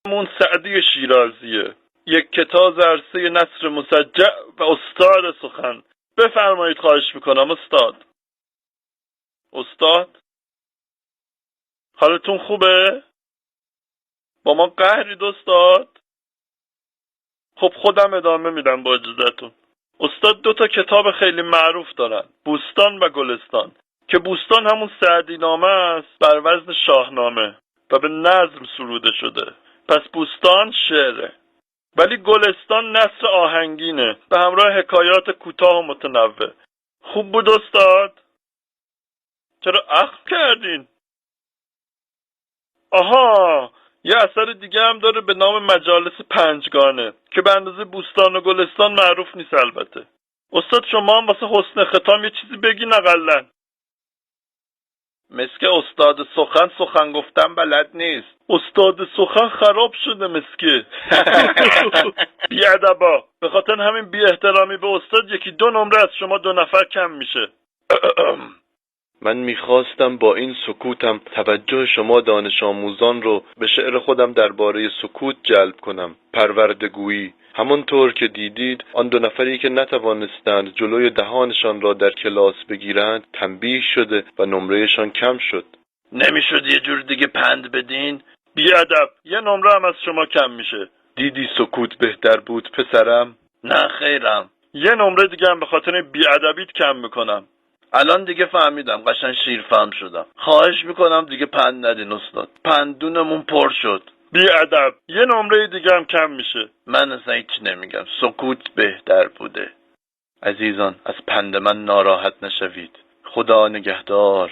همون سعدی شیرازیه. یک کتاب عرصه نثر مسجع و استاد سخن. بفرمایید خواهش میکنم استاد. استاد حالتون خوبه؟ با ما قهرید استاد؟ خب خودم ادامه میدم با اجازهتون. استاد 2 کتاب خیلی معروف دارن، بوستان و گلستان، که بوستان همون سعدی نامه است بر وزن شاهنامه و به نظم سروده شده. پس بوستان شعره، ولی گلستان نثر آهنگینه به همراه حکایات کوتاه و متنوع. خوب بود استاد؟ چرا اخم کردین؟ آها، یه اثر دیگه هم داره به نام مجالس پنجگانه که به اندازه بوستان و گلستان معروف نیست البته. استاد شما هم واسه حسن ختام یه چیزی بگین اقلن. مسک استاد سخن گفتن بلد نیست. استاد سخن خراب شده مسکه. بیادبا، به خاطر همین بی احترامی به استاد 1-2 نمره از شما 2 نفر کم میشه. من میخواستم با این سکوتم توجه شما دانش آموزان رو به شعر خودم درباره سکوت جلب کنم. پروردگویی. همانطور که دیدید آن 2 نفری که نتوانستند جلوی دهانشان را در کلاس بگیرند تنبیه شده و نمرهشان کم شد. نمیشد یه جور دیگه پند بدین؟ بیادب، 1 نمره هم از شما کم میشه. دیدی سکوت بهتر بود پسرم؟ نه خیرم، 1 نمره دیگه هم به خاطر بیادبیت کم میکنم. الان دیگه فهمیدم، قشنگ شیرفهم شدم. خواهش میکنم دیگه پند ندین استاد، پندونمون پر شد. بیادب، 1 نمره دیگه هم کم میشه. من اصلا هیچ نمیگم، سکوت بهتر بوده. عزیزان از پند من ناراحت نشوید. خدا نگهدار.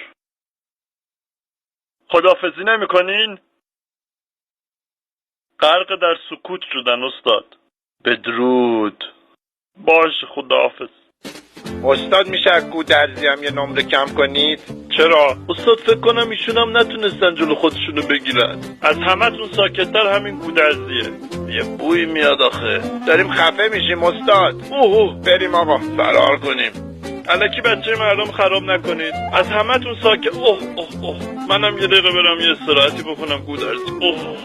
خداحافظی نمی کنین؟ غرق در سکوت شدن استاد. بدرود. باش، خداحافظ. استاد میشه از گودرزی هم 1 نمره کم کنید؟ چرا؟ استاد فکر کنم ایشون هم نتونستن جلو خودشونو بگیرن. از همتون ساکت‌تر همین گودرزیه. یه بوی میاد آخه. داریم خفه میشیم استاد. اوه، بریم آقا فرار کنیم. الکی بچه مردم خراب نکنید. از همتون ساکت. اوه منم 1 دقیقه برم یه استراحتی بکنم گودرزی. اوه